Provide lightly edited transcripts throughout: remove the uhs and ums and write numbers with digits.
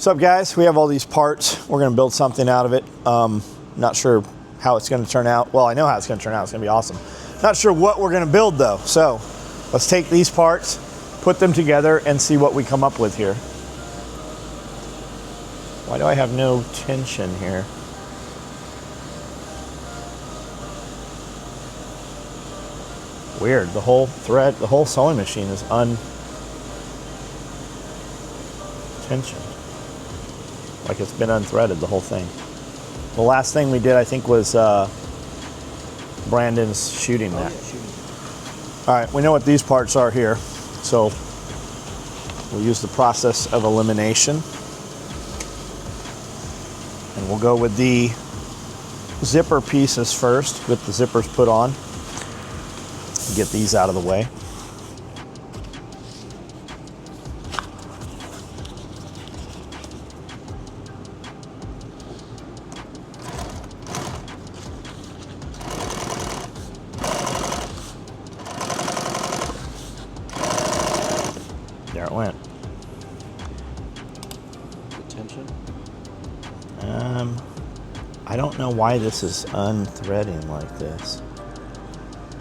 What's up, guys? We have all these parts. We're going to build something out of it. Not sure how it's going to turn out. Well, I know how it's going to turn out. It's going to be awesome. Not sure what we're going to build, though. So let's take these parts, put them together, and see what we come up with here. Why do I have no tension here? Weird. The whole thread, the whole sewing machine is untensioned. Like it's been unthreaded, the whole thing. The last thing we did, I think, was Brandon's shooting that. Yeah, shooting. All right, we know what these parts are here. So we'll use the process of elimination. And we'll go with the zipper pieces first, get the zippers put on. Get these out of the way. There it went. Good tension? I don't know why this is unthreading like this.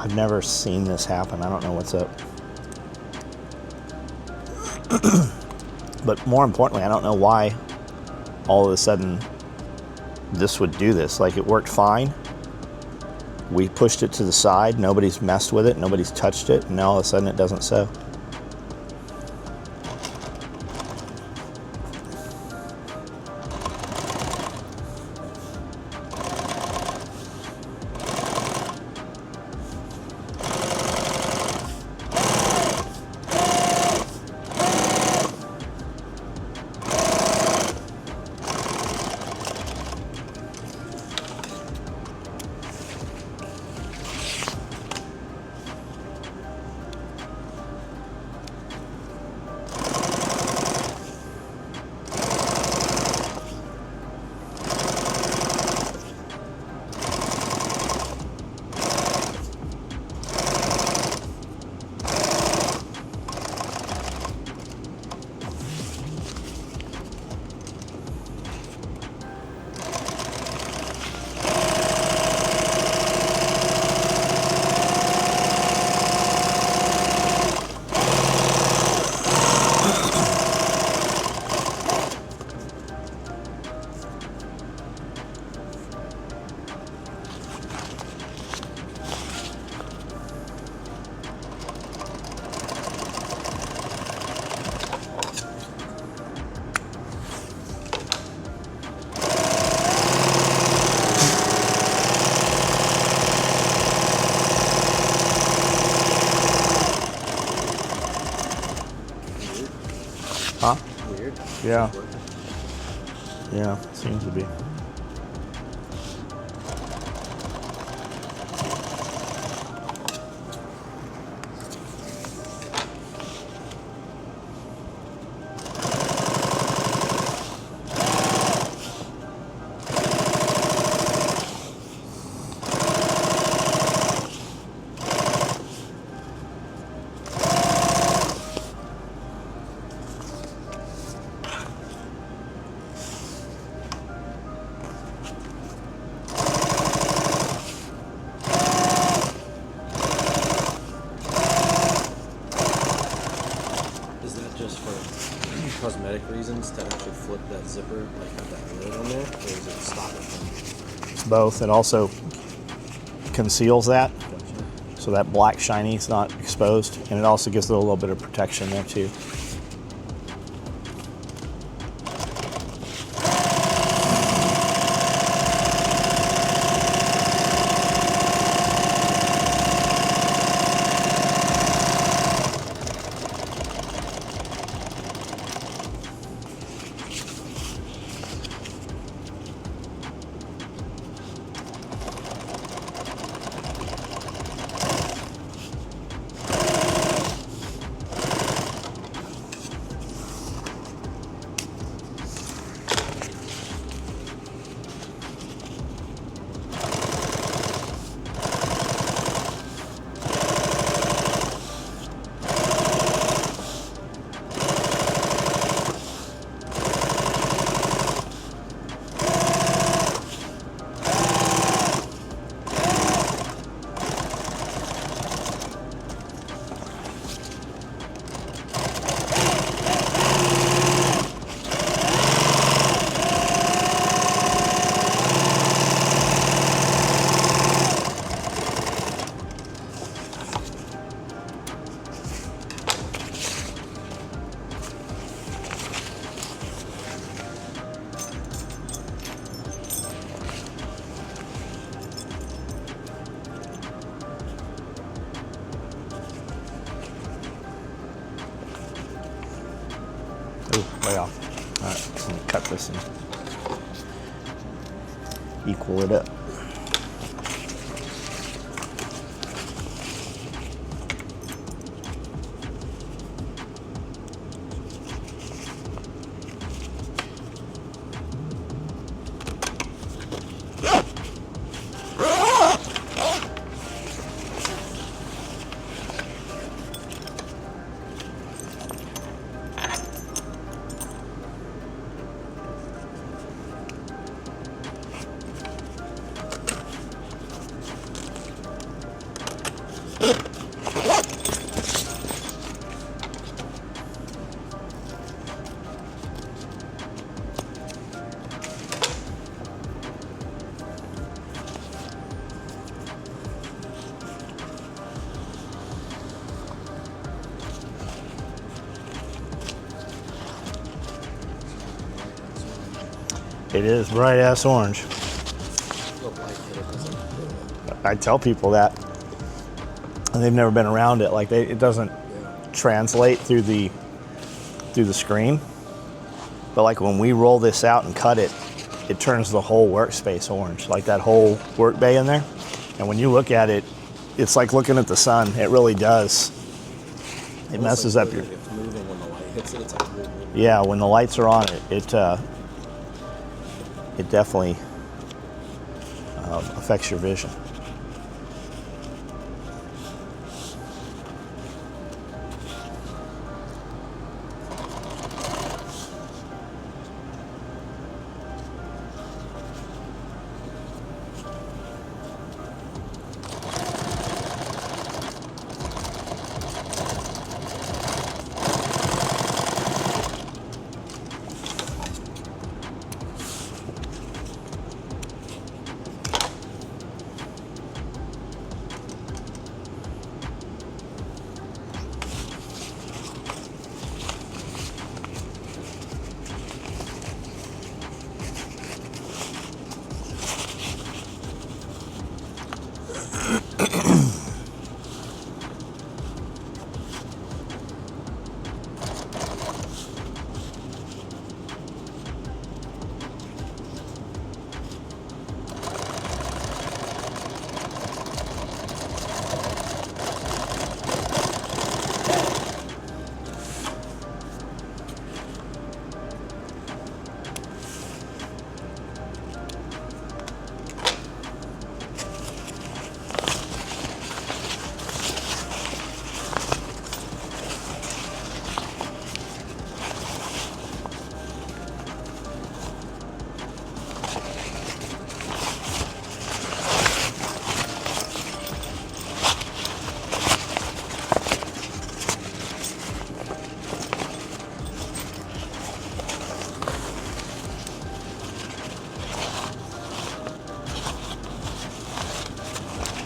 I've never seen this happen. I don't know what's up. But more importantly, I don't know why all of a sudden this would do this. Like, it worked fine. We pushed it to the side. Nobody's messed with it. Nobody's touched it. And now all of a sudden it doesn't sew. Huh? Weird. Yeah. Yeah, seems to be. Just for cosmetic reasons to actually flip that zipper, like have that lid on there, or is it stop it from? It's both. It also conceals that, Gotcha. so that black shiny is not exposed, and it also gives it a little bit of protection there too. I'm gonna cut this and equal it up. It is bright ass orange. I tell people that, and they've never been around it. Like it doesn't translate through the screen. But like when we roll this out and cut it, it turns the whole workspace orange, like that whole work bay in there. And when you look at it, it's like looking at the sun. It really does. It messes up your. It's moving when the light hits it. It's like moving. Yeah, when the lights are on, it definitely affects your vision.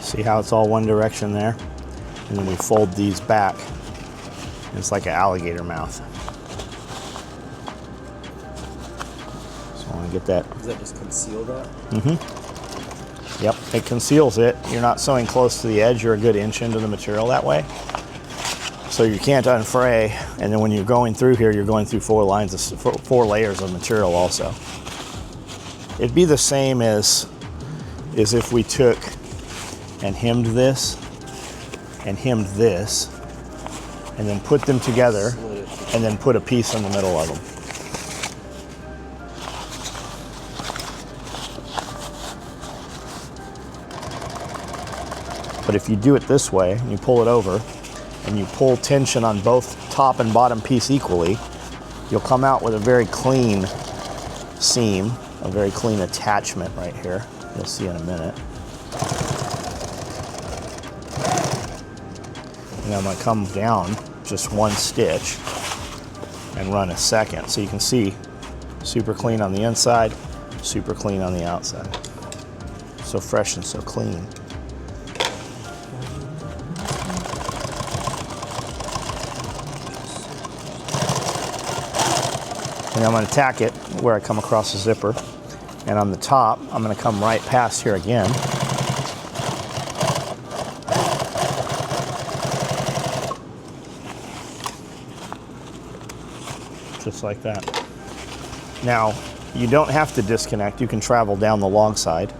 See how it's all one direction there? And then we fold these back. It's like an alligator mouth. So I want to get that. Does that just conceal that? Mm-hmm. Yep, it conceals it. You're not sewing close to the edge. You're a good inch into the material that way. So you can't unfray. And then when you're going through here, you're going through four layers of material also. It'd be the same as if we took and hemmed this, and then put them together, and then put a piece in the middle of them. But if you do it this way, and you pull it over, and you pull tension on both top and bottom piece equally, you'll come out with a very clean seam, a very clean attachment right here. You'll see in a minute. And I'm going to come down just one stitch and run a second. So you can see super clean on the inside, super clean on the outside. So fresh and so clean. And I'm going to tack it where I come across the zipper. And on the top, I'm going to come right past here again. Just like that. Now, you don't have to disconnect. You can travel down the long side.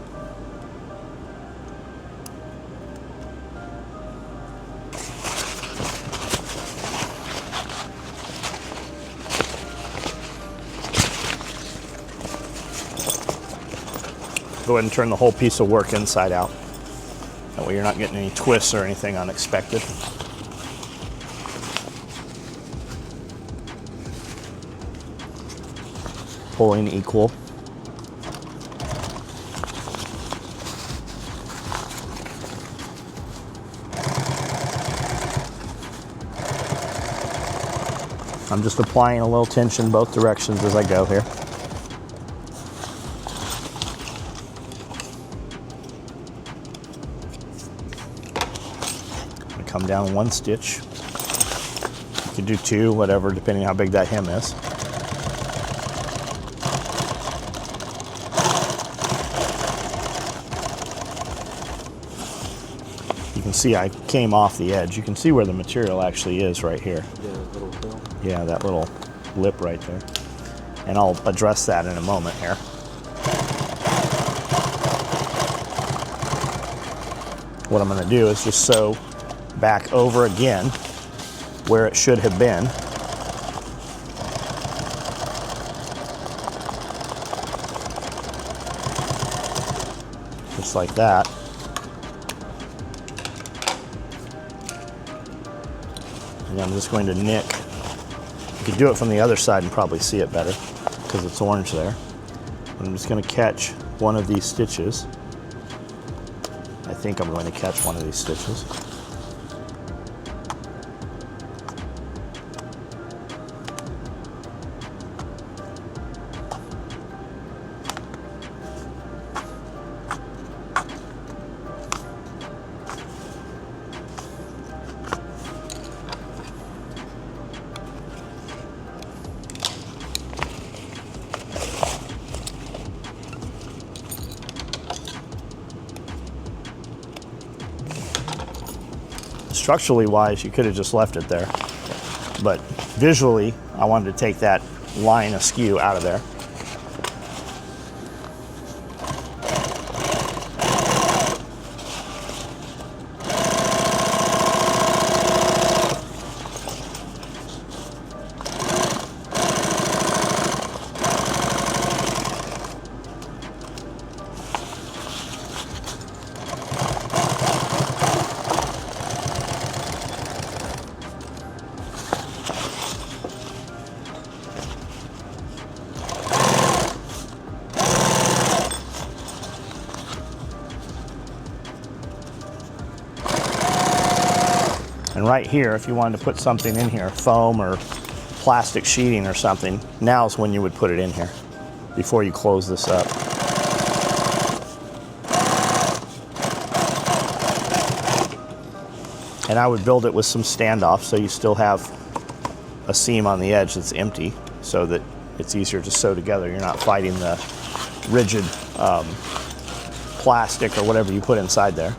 Go ahead and turn the whole piece of work inside out. That way you're not getting any twists or anything unexpected. Pulling equal. I'm just applying a little tension both directions as I go here. Come down one stitch. You could do two, whatever, depending on how big that hem is. You can see I came off the edge. You can see where the material actually is right here. Yeah, little hill. Yeah, that little lip right there. And I'll address that in a moment here. What I'm going to do is just sew back over again where it should have been. Just like that. And I'm just going to nick. You could do it from the other side and probably see it better because it's orange there. I'm just going to catch one of these stitches. I think I'm going to catch one of these stitches. Structurally wise, you could have just left it there. But visually, I wanted to take that line askew out of there. And right here, if you wanted to put something in here, foam or plastic sheeting or something, now's when you would put it in here before you close this up. And I would build it with some standoff so you still have a seam on the edge that's empty so that it's easier to sew together. You're not fighting the rigid plastic or whatever you put inside there.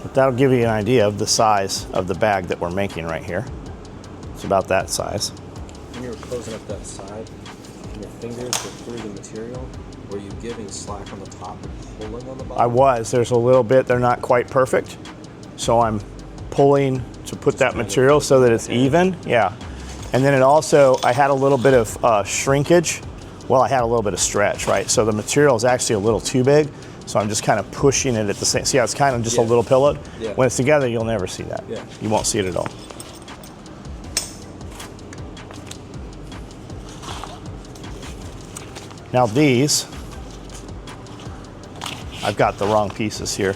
But that'll give you an idea of the size of the bag that we're making right here. It's about that size. When you were closing up that side, and your fingers were through the material, were you giving slack on the top and pulling on the bottom? I was. There's a little bit. They're not quite perfect. So I'm pulling to put that material so that it's even. Yeah. And then it also, I had a little bit of shrinkage. Well, I had a little bit of stretch, right? So the material is actually a little too big. So I'm just kind of pushing it at the same. See how it's kind of just a little pillowed? Yeah. When it's together, you'll never see that. Yeah. You won't see it at all. Now these, I've got the wrong pieces here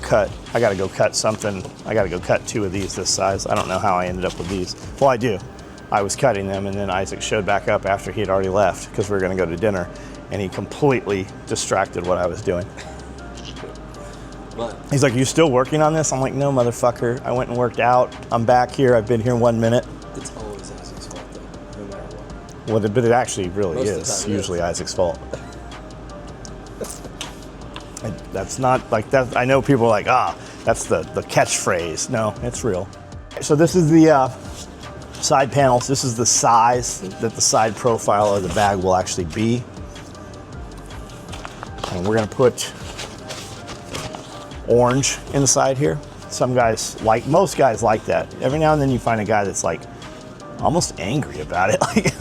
cut. I got to go cut something. I got to go cut two of these this size. I don't know how I ended up with these. Well, I do. I was cutting them, and then Isaac showed back up after he had already left because we were going to go to dinner, and he completely distracted what I was doing. But He's like, "You still working on this?" I'm like, "No, motherfucker. I went and worked out. I'm back here. I've been here 1 minute." it's always Isaac's fault, though, no matter what. Well, but it actually really Most of the is time it usually Isaac's fault. That's not like that. I know people are like, that's the catchphrase. No, it's real. So this is the side panels. This is the size that the side profile of the bag will actually be. And we're gonna put orange inside here. Some guys most guys like that. Every now and then you find a guy that's like almost angry about it. Like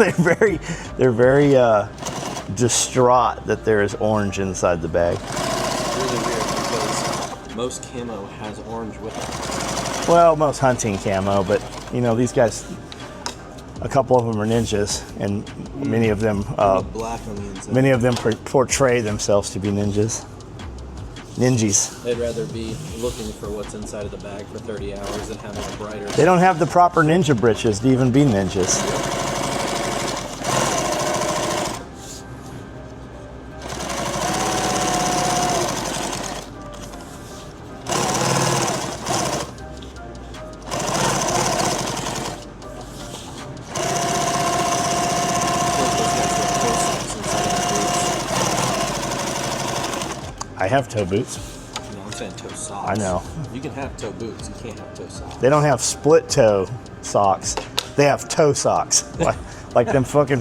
they're very distraught that there is orange inside the bag. It's really weird because most camo has orange with it. Well, most hunting camo, but you know, these guys, a couple of them are ninjas, and many of them black on the inside. many of them portray themselves to be ninjas. Ninjas. They'd rather be looking for what's inside of the bag for 30 hours than having a brighter. They don't have the proper ninja britches to even be ninjas. I have toe boots. No, I'm saying toe socks. I know. You can have toe boots. You can't have toe socks. They don't have split toe socks. They have toe socks. like them fucking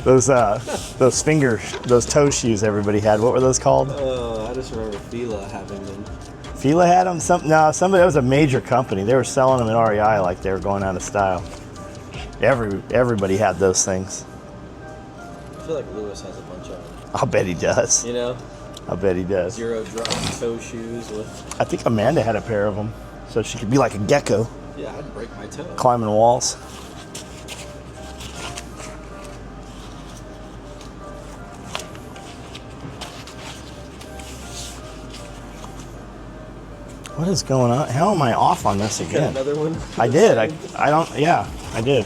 those toe shoes everybody had. What were those called? I just remember Fila having them. Fila had them? That was a major company. They were selling them at REI like they were going out of style. Everybody had those things. I feel like Lewis has a bunch of them. I'll bet he does. You know? I bet he does. Zero drop toe shoes with. I think Amanda had a pair of them, so she could be like a gecko, Yeah, I'd break my toe. climbing walls. What is going on? How am I off on this Got again? another one? I did. I don't. Yeah, I did.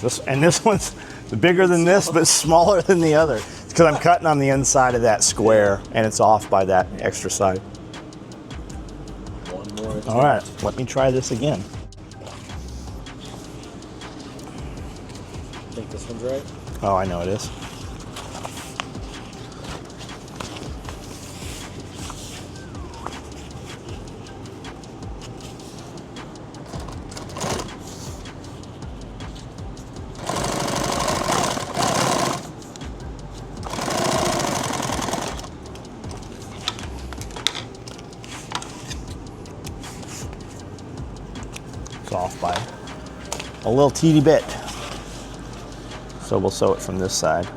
This one's bigger than this, but smaller than the other. It's because I'm cutting on the inside of that square, and it's off by that extra side. One more. All right, let me try this again. Think this one's right? Oh, I know it is. Off by a little teeny bit. So we'll sew it from this side.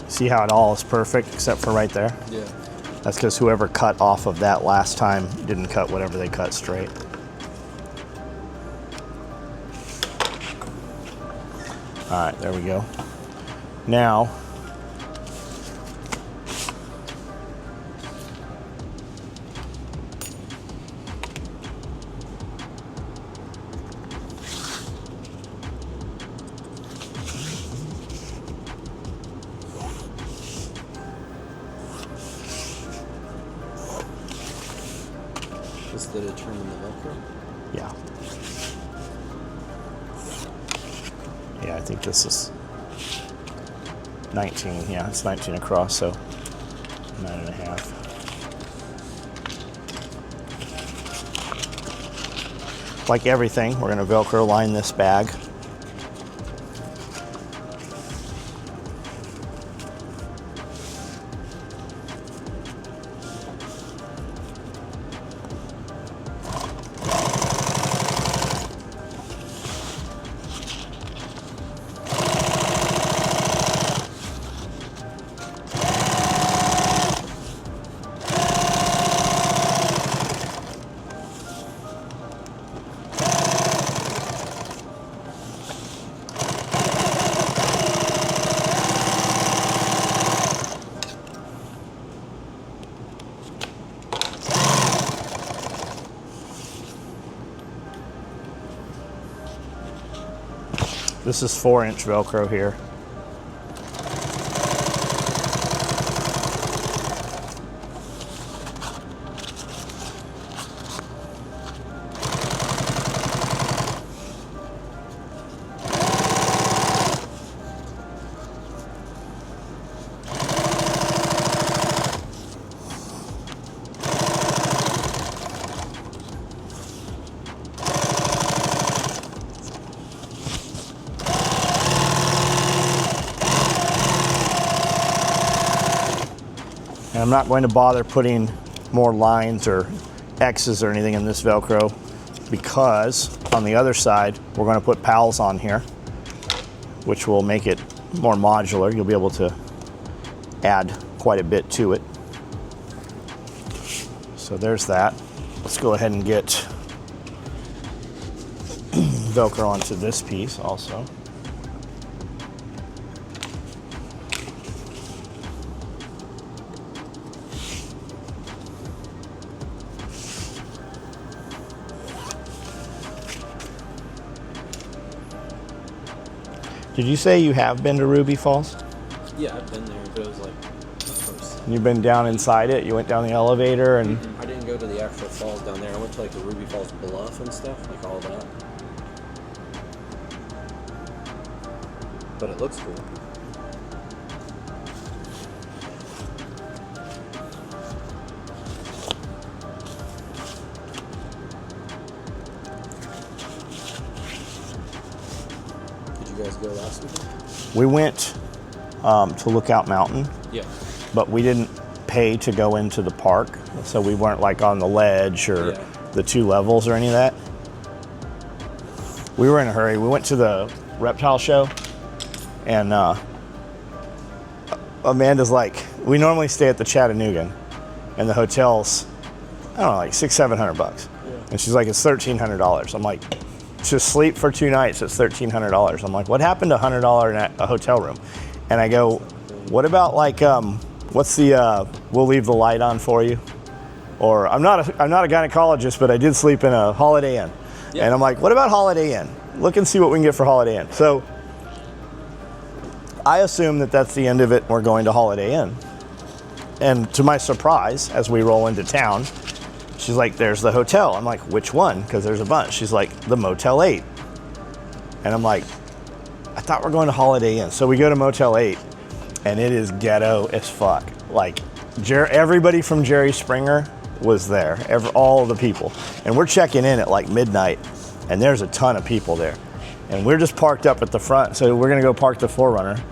See how it all is perfect except for right there? Yeah. That's because whoever cut off of that last time didn't cut whatever they cut straight. All right, there we go. Now, This to determine the Velcro? yeah. Yeah, I think this is 19. Yeah, it's 19 across, so 9.5. Like everything, we're going to Velcro line this bag. This is 4-inch Velcro here. And I'm not going to bother putting more lines or X's or anything in this Velcro because on the other side, we're going to put pals on here, which will make it more modular. You'll be able to add quite a bit to it. So there's that. Let's go ahead and get Velcro onto this piece also. Did you say you have been to Ruby Falls? Yeah, I've been there, but it was like the first. You've been down inside it? You went down the elevator and... I didn't go to the actual falls down there. I went to like the Ruby Falls Bluff and stuff, like all that. But it looks cool. Did you guys go last weekend? We went to Lookout Mountain. Yeah. But we didn't pay to go into the park, so we weren't like on the ledge or the 2 levels or any of that. We were in a hurry. We went to the reptile show, and Amanda's like, we normally stay at the Chattanooga, and the hotel's, I don't know, like $600-700 bucks. Yeah. And she's like, it's $1,300. I'm like, to sleep for 2 nights, it's $1,300. I'm like, what happened to $100 a hotel room? And I go, what about like, what's the, we'll leave the light on for you? Or I'm not a gynecologist, but I did sleep in a Holiday Inn. Yeah. And I'm like, what about Holiday Inn? Look and see what we can get for Holiday Inn. So I assume that that's the end of it. We're going to Holiday Inn. And to my surprise, as we roll into town, she's like, there's the hotel. I'm like, which one? Because there's a bunch. She's like, the Motel 8. And I'm like, I thought we're going to Holiday Inn. So we go to Motel 8, and it is ghetto as fuck. Like, everybody from Jerry Springer was there, all the people. And we're checking in at like midnight, and there's a ton of people there. And we're just parked up at the front, so we're gonna go park the 4Runner.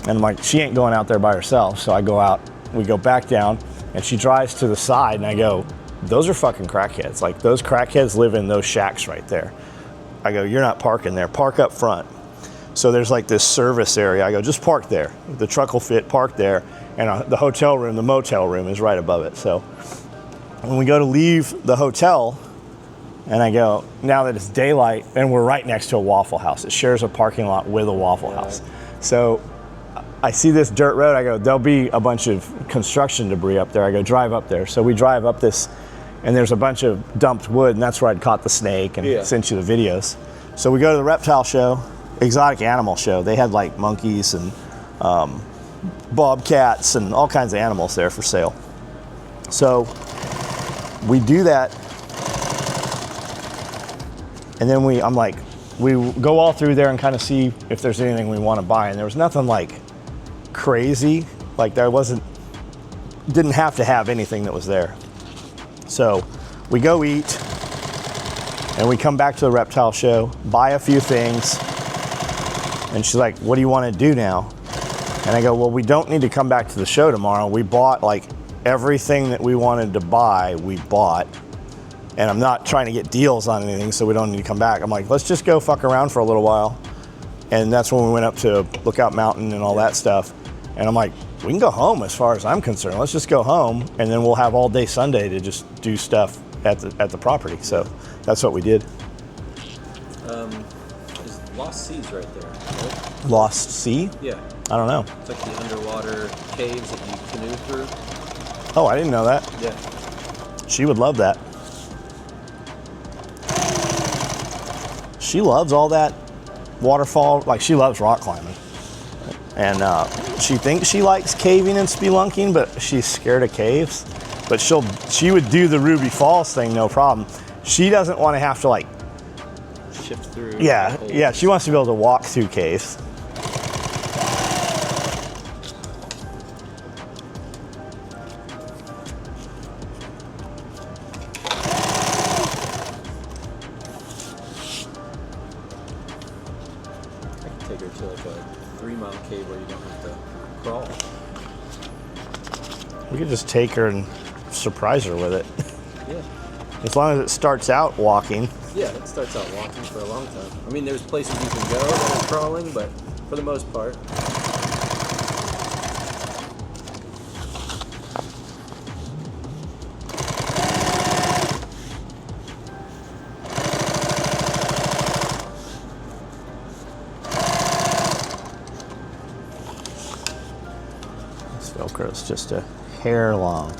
And I'm like, she ain't going out there by herself. So I go out, we go back down, and she drives to the side, and I go, those are fucking crackheads. Like, those crackheads live in those shacks right there. I go, you're not parking there, park up front. So there's like this service area. I go, just park there. The truck will fit, park there. And the hotel room, the motel room is right above it. So when we go to leave the hotel, and I go, now that it's daylight, and we're right next to a Waffle House. It shares a parking lot with a Waffle House. So I see this dirt road. I go, there'll be a bunch of construction debris up there. I go, drive up there. So we drive up this, and there's a bunch of dumped wood, and that's where I'd caught the snake and sent you the videos. So we go to the reptile show, exotic animal show. They had like monkeys and bobcats and all kinds of animals there for sale. So we do that, and then we go all through there and kind of see if there's anything we want to buy. And there was nothing like crazy, like didn't have to have anything that was there. So we go eat, and we come back to the reptile show, buy a few things, and she's like, what do you want to do now? And I go, well, we don't need to come back to the show tomorrow. We bought like everything that we wanted to buy, we bought. And I'm not trying to get deals on anything, so we don't need to come back. I'm like, let's just go fuck around for a little while. And that's when we went up to Lookout Mountain and all that stuff. And I'm like, we can go home as far as I'm concerned. Let's just go home, and then we'll have all day Sunday to just do stuff at the property. So that's what we did. There's Lost Seas right there, right? Lost Sea? Yeah. I don't know. It's like the underwater caves that you canoe through. Oh, I didn't know that. Yeah. She would love that. She loves all that waterfall, like she loves rock climbing. And she thinks she likes caving and spelunking, but she's scared of caves. But she would do the Ruby Falls thing, no problem. She doesn't want to have to like shift through. Yeah, she wants to be able to walk through caves. Take her to like a 3-mile cave where you don't have to crawl. We could just take her and surprise her with it. Yeah. As long as it starts out walking. Yeah, it starts out walking for a long time. I mean, there's places you can go that are crawling, but for the most part. Velcro is just a hair long.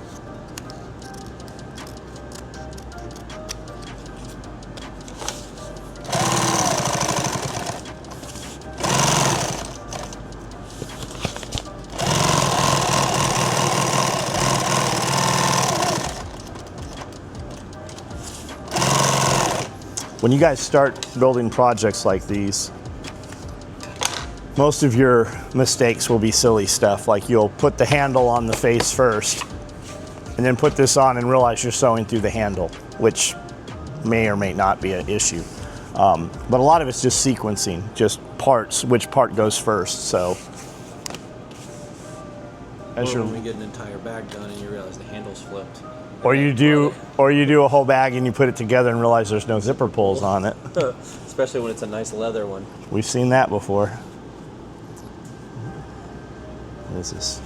When you guys start building projects like these, most of your mistakes will be silly stuff, like you'll put the handle on the face first and then put this on and realize you're sewing through the handle, which may or may not be an issue. But a lot of it's just sequencing, just parts, which part goes first. So as when we get an entire bag done and you realize the handle's flipped. or you do a whole bag and you put it together and realize there's no zipper pulls on it. Especially when it's a nice leather one. We've seen that before. This is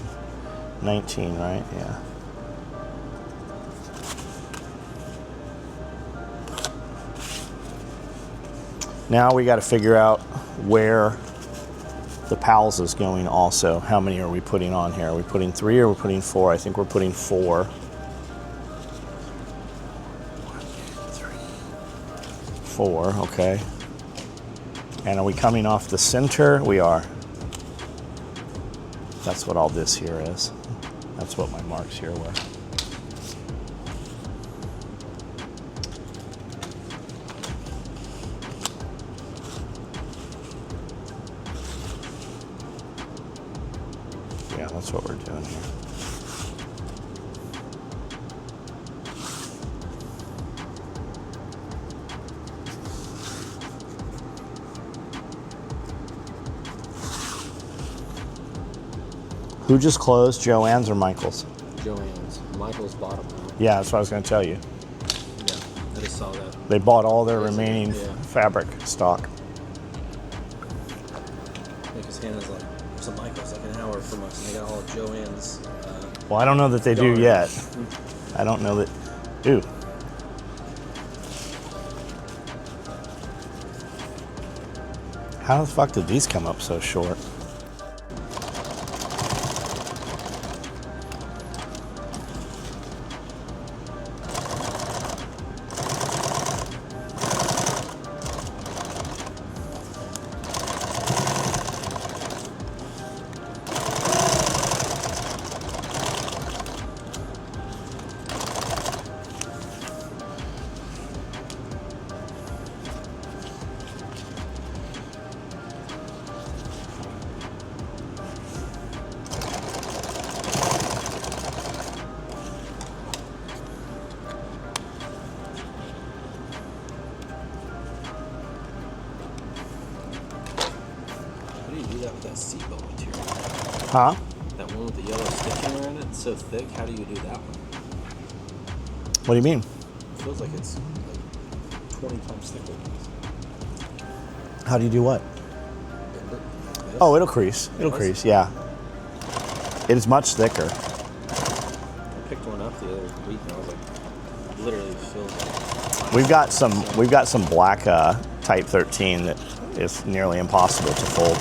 19, right? Yeah. Now we got to figure out where the pals is going also. How many are we putting on here? Are we putting 3 or are we putting 4? I think we're putting 4. 4, okay. And are we coming off the center? We are. That's what all this here is. That's what my marks here were. Yeah, that's what we're doing here. Who just closed, Joann's or Michael's? Joann's. Michael's bottom line. Yeah, that's what I was going to tell you. Yeah, I just saw that. They bought all their remaining fabric stock. Because Hannah's like, there's a Michael's like an hour from us, and they got all of Joann's. Well, I don't know that they do yet. I don't know that. Ooh. How the fuck did these come up so short? That seatbelt material. Huh? That one with the yellow stitching around it, it's so thick. How do you do that one? What do you mean? It feels like it's like 20 times thicker. How do you do what? Oh, it'll crease. It'll crease, yeah. It is much thicker. I picked one up the other week and I was like, literally feels like. We've got some black Type 13 that is nearly impossible to fold.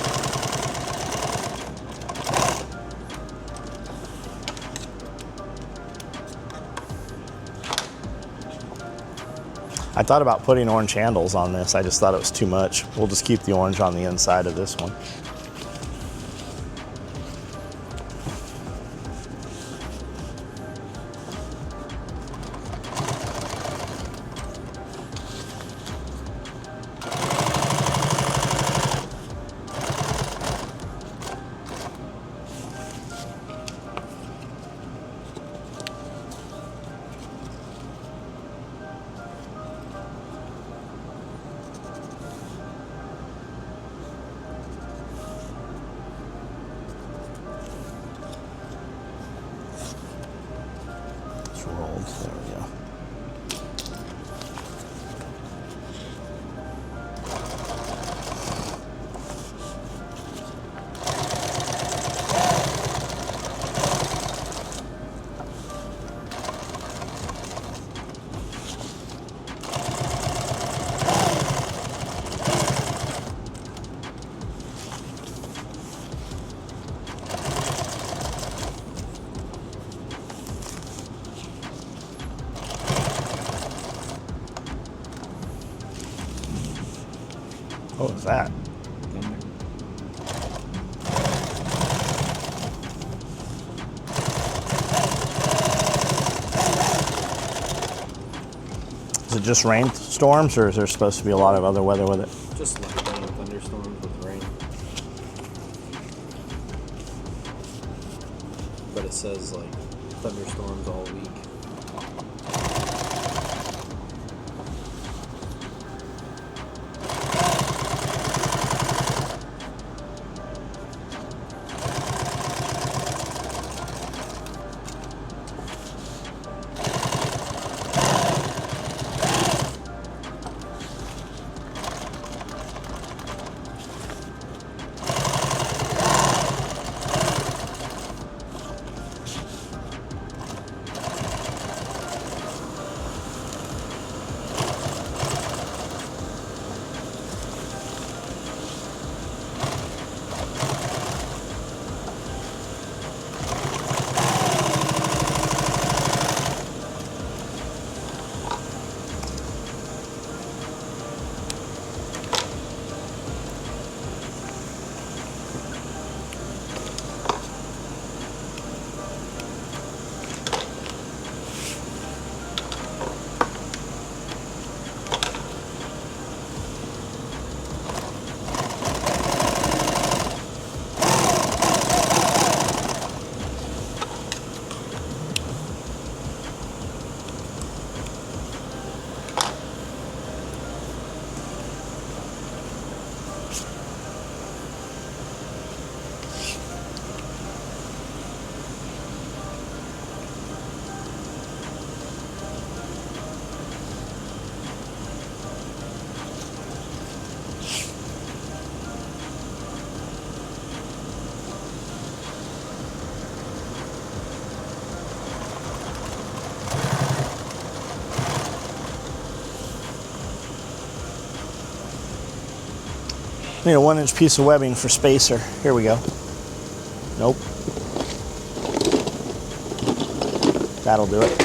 I thought about putting orange handles on this. I just thought it was too much. We'll just keep the orange on the inside of this one. Rolled. There we go. What was that? Is it just rainstorms, or is there supposed to be a lot of other weather with it? Just lightning, thunderstorms with rain. But it says like thunderstorms all week. Need a 1-inch piece of webbing for spacer. Here we go. Nope. That'll do it.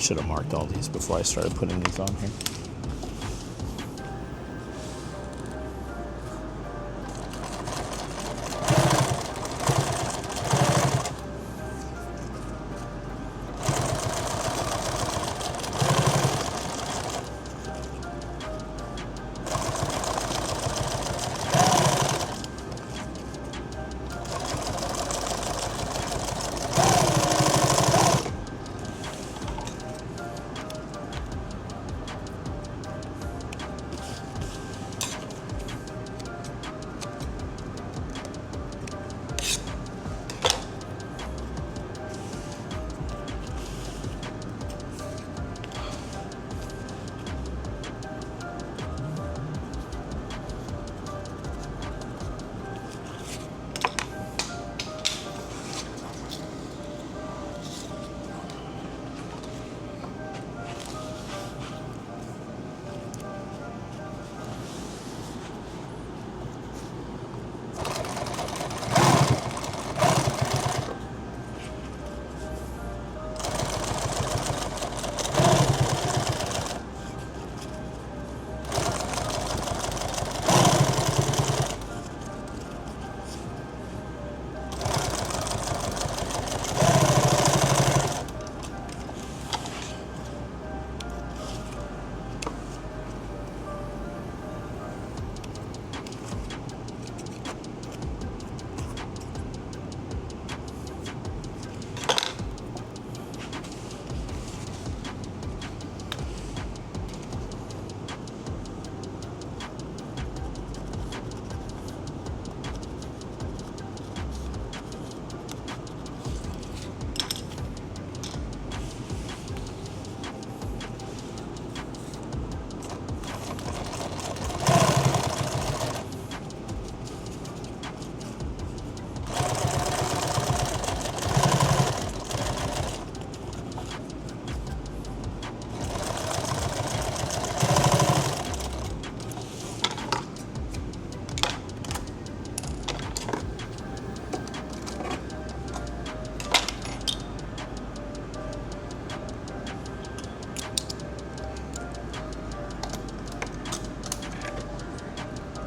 should have marked all these before I started putting these on here.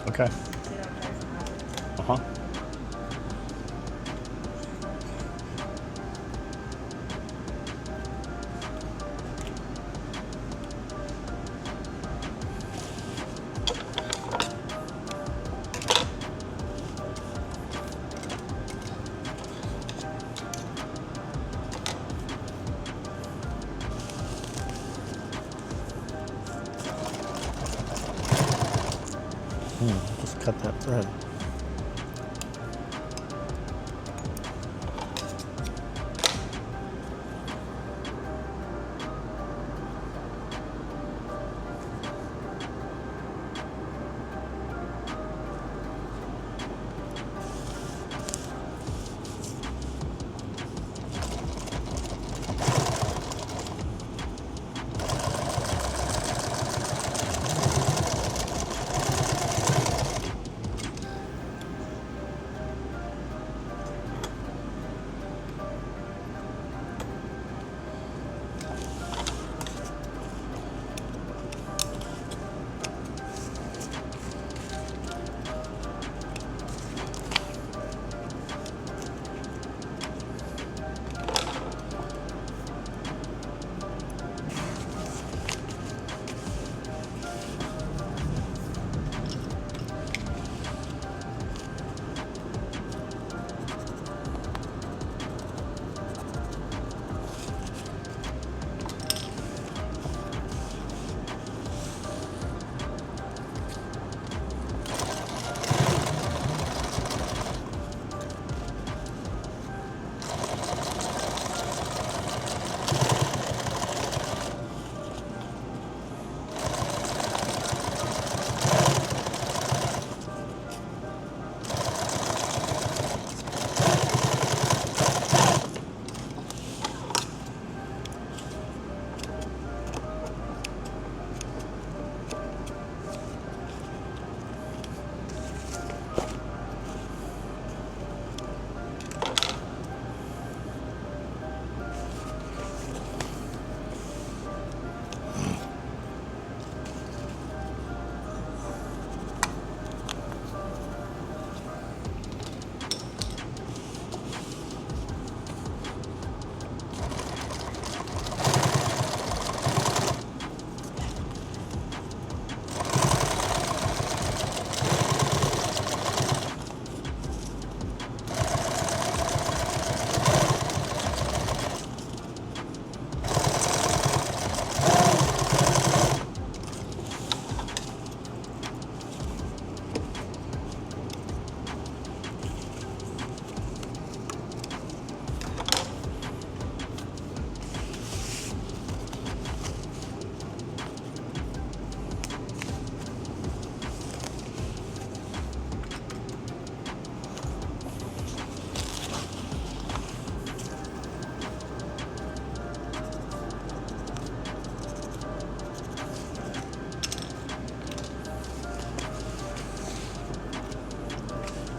Okay. Uh-huh. Just cut that thread.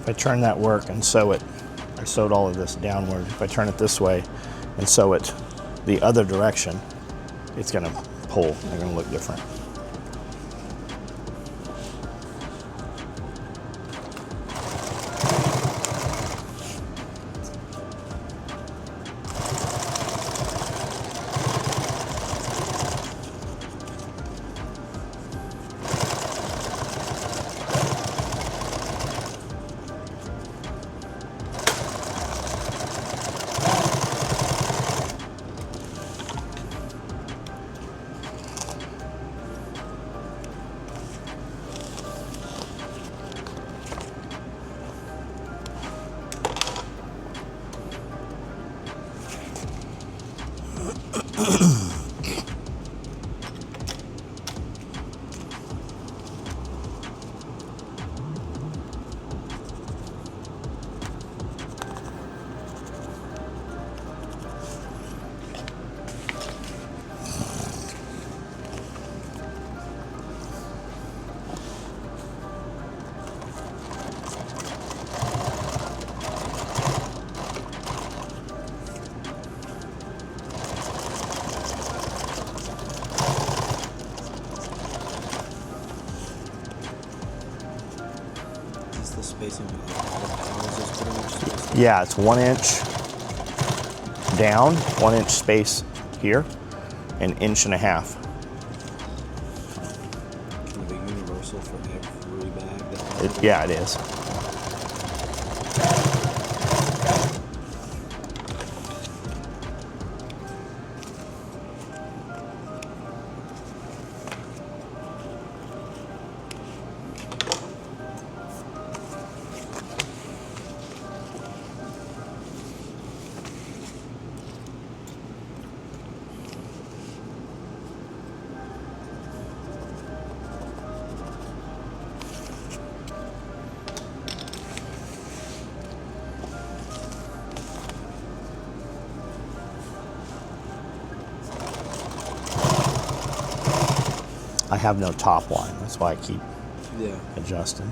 If I turn that work and sew it, I sewed all of this downward. If I turn it this way and sew it the other direction, it's gonna pull. They're gonna look different. The spacing between all the panels is pretty much spaced. Yeah, it's 1 inch down, 1 inch space here, an 1.5 inches. Kind of a universal for every bag that Yeah, it is. I have no top line, that's why I keep adjusting.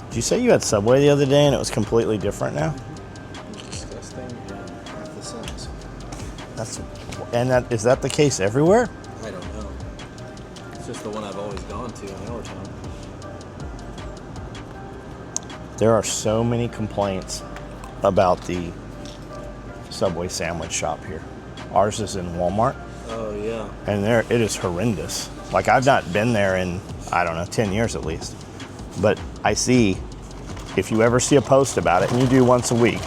Did you say you had Subway the other day and it was completely different now? disgusting and half the size. Is that the case everywhere? I don't know. It's just the one I've always gone to in our town. There are so many complaints about the Subway sandwich shop here. Ours is in Walmart. Oh yeah. And it is horrendous. Like, I've not been there in, I don't know, 10 years at least. But I see, if you ever see a post about it, and you do once a week,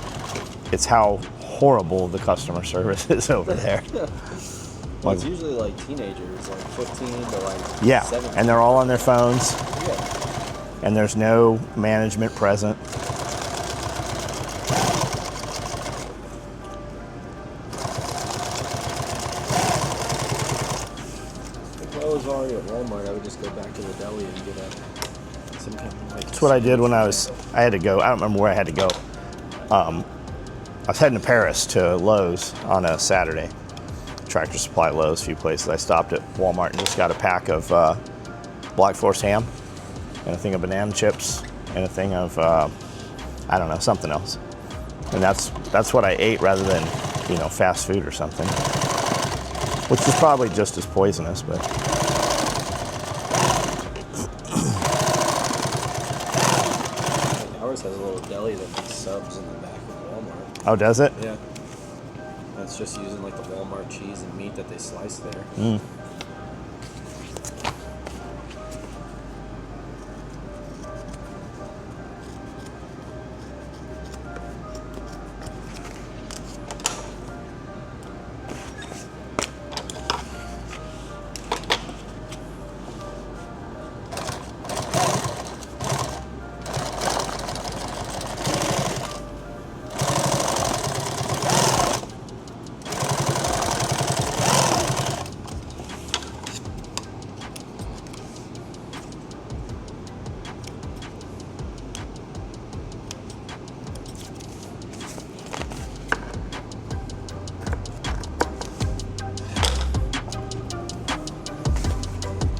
it's how horrible the customer service is over there. Well, it's usually like teenagers, like 15 to like 17. And they're all on their phones, Yeah. and there's no management present. If I was already at Walmart, I would just go back to the deli and get some kind of like. That's what I did when I had to go. I don't remember where I had to go. I was heading to Paris to Lowe's on a Saturday. Tractor Supply Lowe's, a few places. I stopped at Walmart and just got a pack of Black Forest ham and a thing of banana chips and a thing of, I don't know, something else. And that's what I ate rather than, you know, fast food or something, which is probably just as poisonous, but. Ours has a little deli that makes subs in the back of Walmart. Oh, does it? Yeah. That's just using like the Walmart cheese and meat that they slice there. Mm.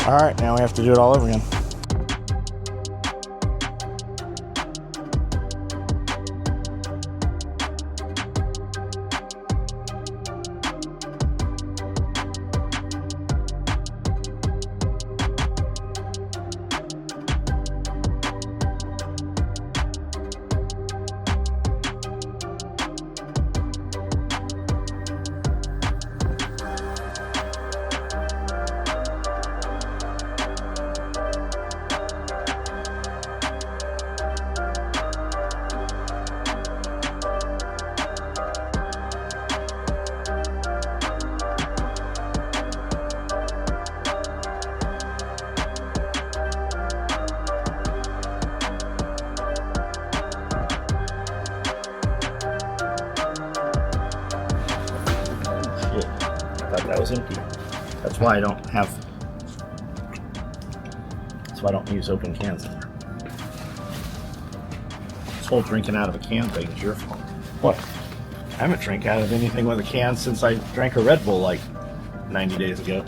All right, now we have to do it all over again. That was empty. That's why I don't have. That's why I don't use open cans anymore. This whole drinking out of a can thing is your fault. What? I haven't drank out of anything with a can since I drank a Red Bull like 90 days ago.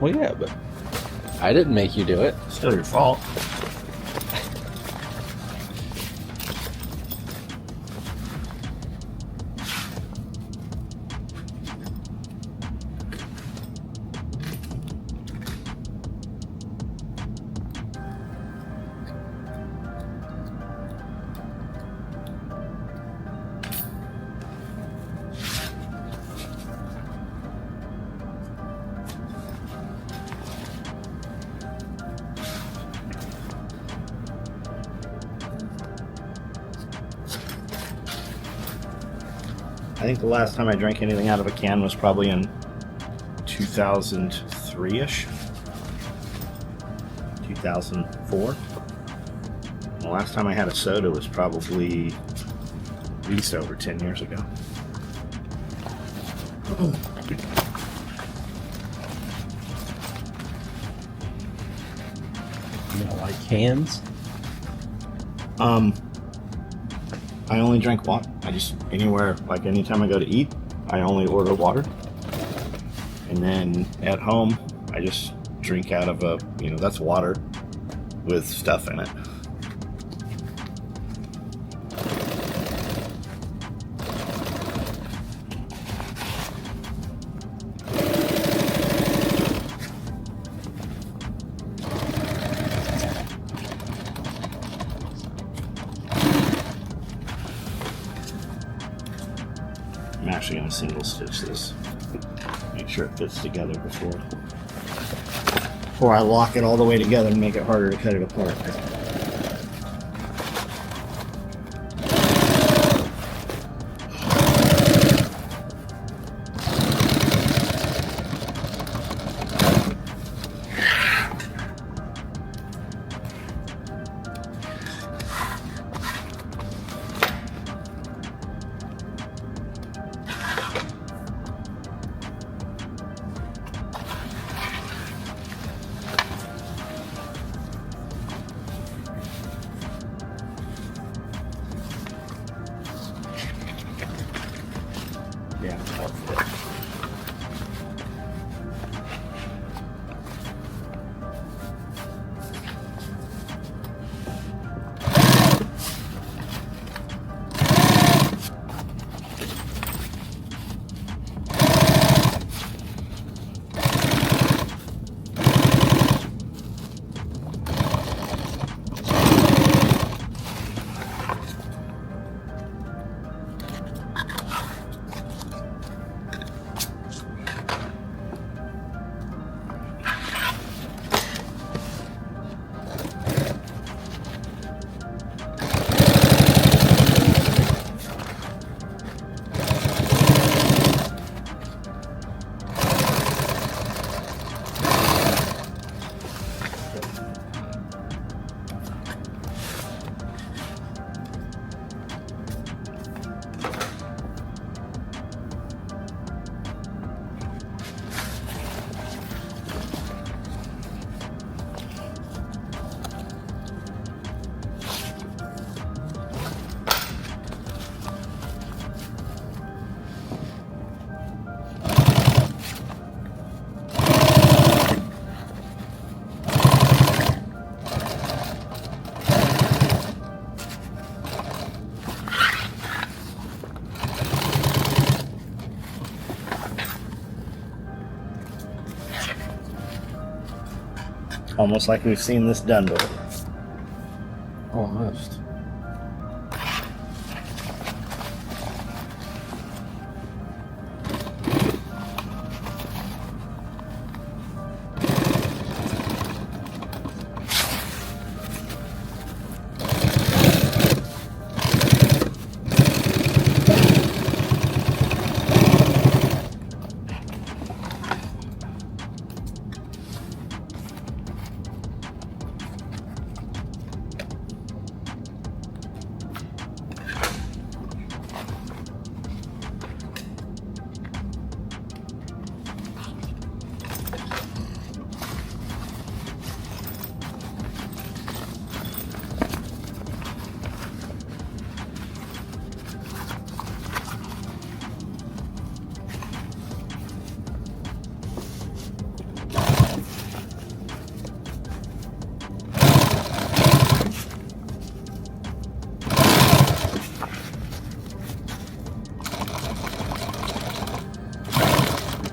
Well, yeah, but I didn't make you do it. Still your fault. I think the last time I drank anything out of a can was probably in 2003-ish, 2004. The last time I had a soda was probably at least over 10 years ago. You don't like cans? I only drink water. I just, anywhere, like anytime I go to eat, I only order water. And then at home, I just drink out of a, you know, that's water with stuff in it. I'm actually going to single stitch this. Make sure it fits together before I lock it all the way together and make it harder to cut it apart. Yeah, that'll fit. Almost like we've seen this done before. Almost.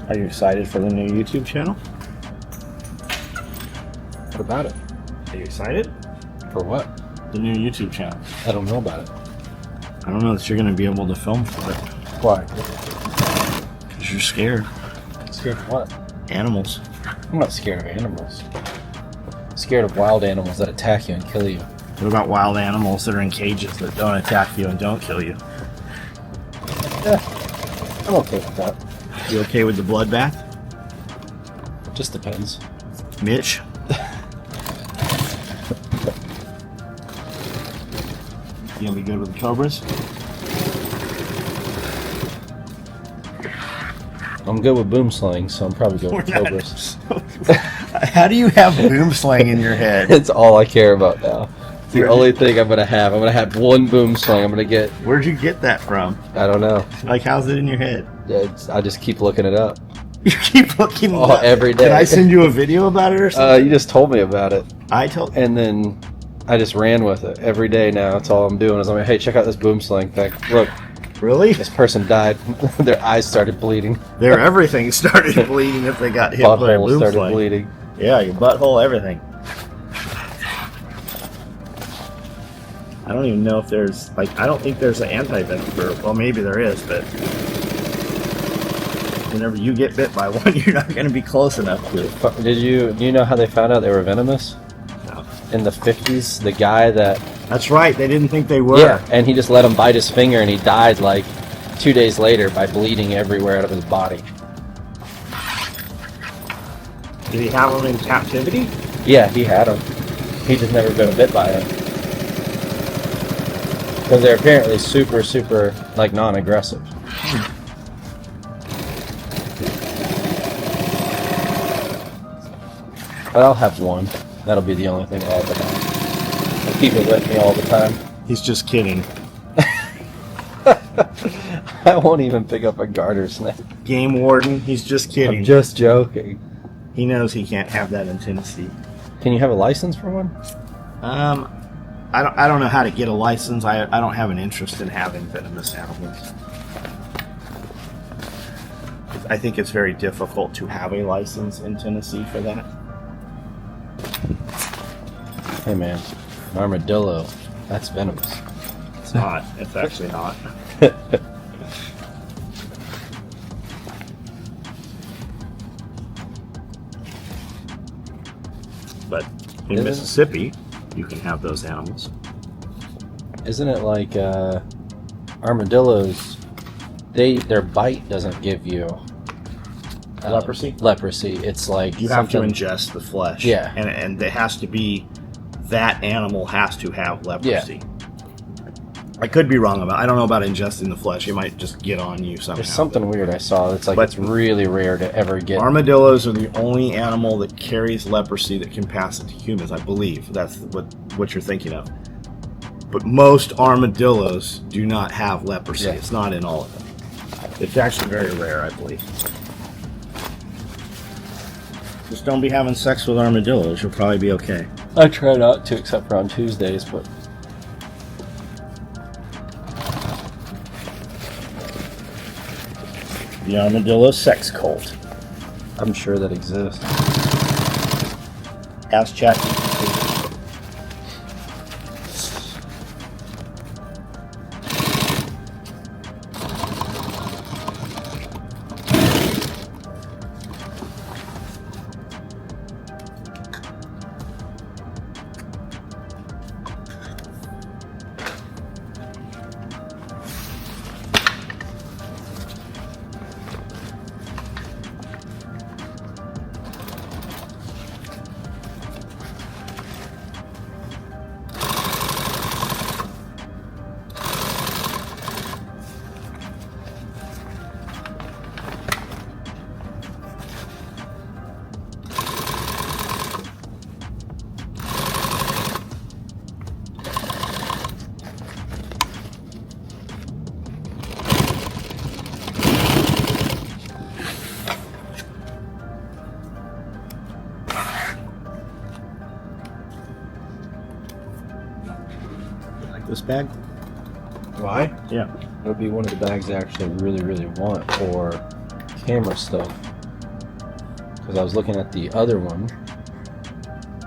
Are you excited for the new YouTube channel? What about it? Are you excited? For what? The new YouTube channel. I don't know about it. I don't know that you're going to be able to film for it. Why? Because you're scared. Scared of what? Animals. I'm not scared of animals. I'm scared of wild animals that attack you and kill you. What about wild animals that are in cages that don't attack you and don't kill you? Yeah, I'm okay with that. You okay with the bloodbath? Just depends. Mitch? You gonna be good with the cobras? I'm good with boom slings, so I'm probably good with cobras. How do you have boom slang in your head? It's all I care about now. It's the only thing I'm gonna have. I'm gonna have one boom sling. I'm gonna get. Where'd you get that from? I don't know. Like, how's it in your head? I just keep looking it up. You keep looking it up. Every day. Did I send you a video about it or something? You just told me about it, I told. and then I just ran with it every day. Now that's all I'm doing is I'm like, hey, check out this boom sling thing. Look, Really? this person died. Their eyes started bleeding. Their everything started bleeding if they got hit by a Butthole boom started slang. bleeding. Yeah, your butthole, everything. I don't even know if there's, like, I don't think there's an anti-venom for, well, maybe there is, but whenever you get bit by one, you're not going to be close enough to it. Do you know how they found out they were venomous? No. In the 50s, the guy that... That's right, they didn't think they were. Yeah, and he just let him bite his finger and he died like 2 days later by bleeding everywhere out of his body. Did he have them in captivity? Yeah, he had them. He just never been bit by them. Because they're apparently super, super, like, non-aggressive. But I'll have one. That'll be the only thing I'll ever have. I'll keep it with me all the time. He's just kidding. I won't even pick up a garter snake. Game warden, he's just kidding. I'm just joking. He knows he can't have that in Tennessee. Can you have a license for one? I don't know how to get a license. I don't have an interest in having venomous animals. I think it's very difficult to have a license in Tennessee for that. Hey man, an armadillo, that's venomous. It's not. It's actually not. But in Isn't it? Mississippi, you can have those animals. Isn't it like armadillos? Their bite doesn't give you Leprosy? Leprosy. It's like You have to something- ingest the flesh. Yeah. And it has to be, that animal has to have leprosy. I could be wrong about. I don't know about ingesting the flesh. It might just get on you somehow. There's something weird I saw. It's like But- it's really rare to ever get. Armadillos are the only animal that carries leprosy that can pass it to humans. I believe that's what you're thinking of. But most armadillos do not have leprosy. Yeah. It's not in all of them. It's actually very rare, I believe. Just don't be having sex with armadillos. You'll probably be okay. I try not to, except for on Tuesdays, but The armadillo sex cult. I'm sure that exists. Ask chat. This bag? Why? Yeah. It would be one of the bags I actually really, really want for camera stuff. Because I was looking at the other one,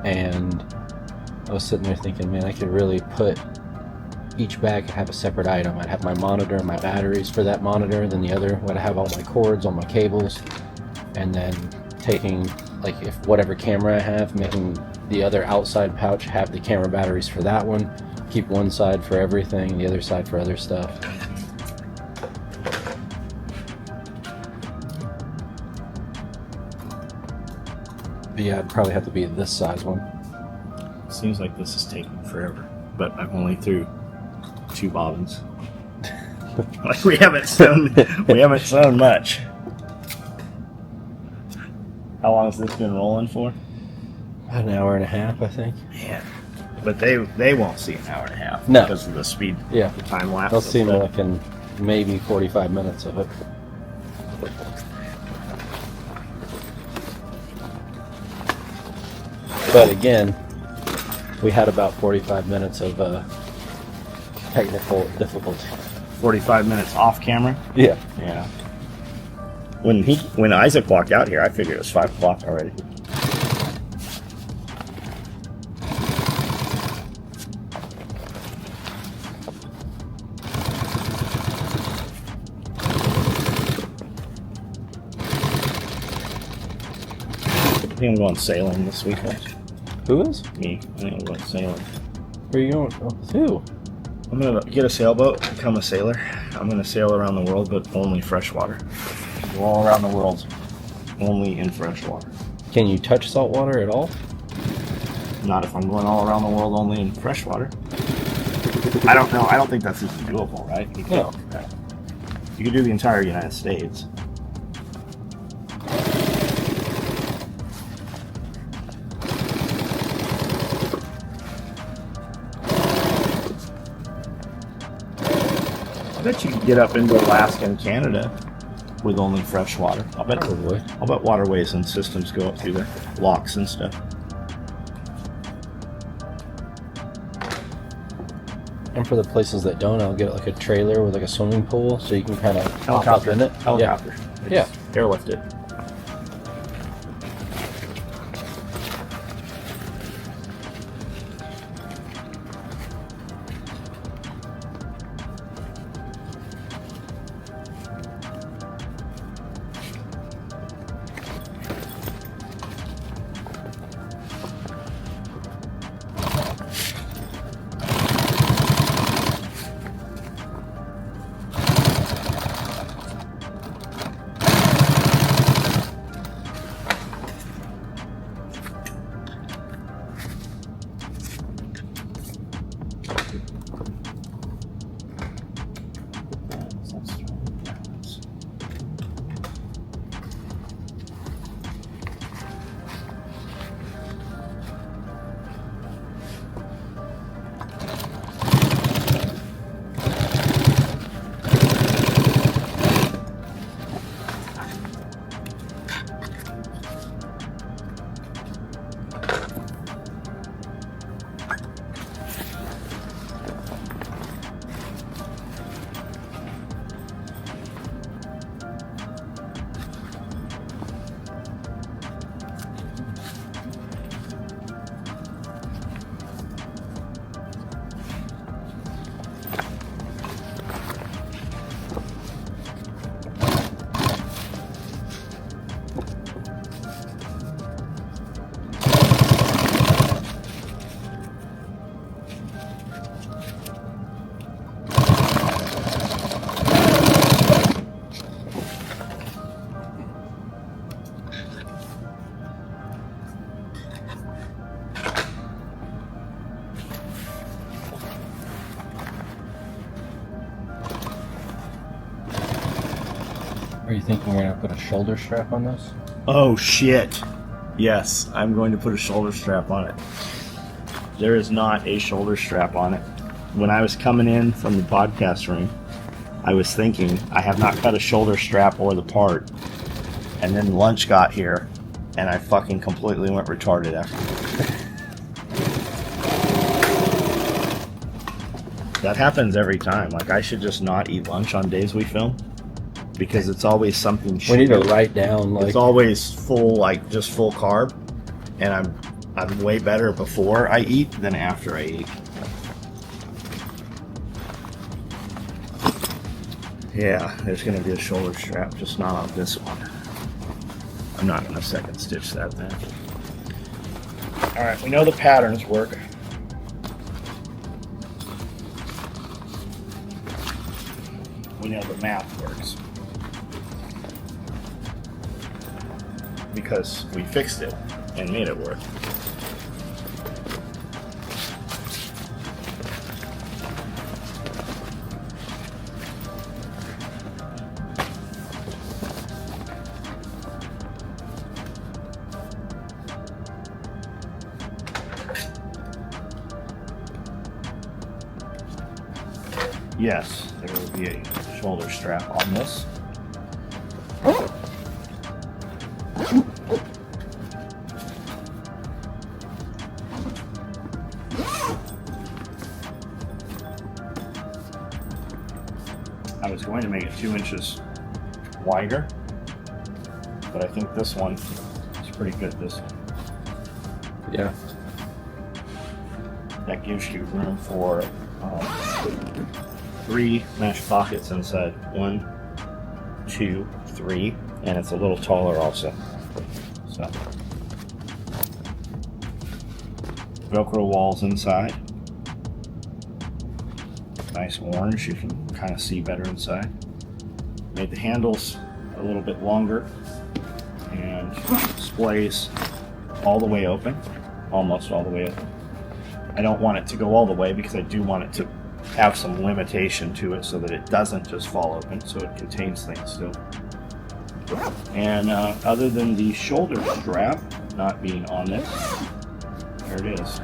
and I was sitting there thinking, man, I could really put each bag could have a separate item. I'd have my monitor and my batteries for that monitor, then the other would have all my cords, all my cables, and then taking, like, if whatever camera I have, making the other outside pouch have the camera batteries for that one. Keep one side for everything, the other side for other stuff. But yeah, it'd probably have to be this size one. Seems like this is taking forever, but I'm only through 2 bobbins. Like we haven't sewn much. How long has this been rolling for? About an hour and a half, I think. Man, but they won't see an hour and a half No. because of the speed, Yeah, the time lapse. they'll of see the- like in maybe 45 minutes of it. But again, we had about 45 minutes of technical difficulty. 45 minutes off camera. Yeah. Yeah. When Isaac walked out here, I figured it was 5 o'clock already. I think I'm going sailing this weekend. Who is? Me. I think I'm going sailing. Where are you going? Oh, who? I'm gonna get a sailboat, become a sailor. I'm gonna sail around the world, but only freshwater. Go all around the world, only in freshwater. Can you touch salt water at all? Not if I'm going all around the world only in freshwater. I don't know. I don't think that's even doable, right? You No. You could do the entire United States. I bet you could get up into Alaska and Canada with only fresh water. I'll bet waterways and systems go up through the locks and stuff. And for the places that don't, I'll get like a trailer with like a swimming pool, so you can kind of hop up in it. Helicopter. Yeah. Airlift it. Are you thinking we're gonna put a shoulder strap on this? Oh shit. Yes, I'm going to put a shoulder strap on it. There is not a shoulder strap on it. When I was coming in from the podcast room, I was thinking, I have not cut a shoulder strap or the part. And then lunch got here, and I fucking completely went retarded after. That happens every time. Like, I should just not eat lunch on days we film, because it's always something We need to write down, like, it's always full, like just full carb, and I'm way better before I eat than after I eat. Yeah, there's gonna be a shoulder strap, just not on this one. I'm not gonna second stitch that then. All right, we know the patterns work. We know the math works. Because we fixed it and made it work. Yes, there will be a shoulder strap on this. I was going to make it 2 inches wider, but I think this one is pretty good. This one. yeah. That gives you room for 3 mesh pockets inside. 1, 2, 3, and it's a little taller also. So, Velcro walls inside. Nice orange, you can kind of see better inside. Made the handles a little bit longer, and displays all the way open, almost all the way open. I don't want it to go all the way because I do want it to have some limitation to it so that it doesn't just fall open, so it contains things still. And other than the shoulder strap not being on this, there it is.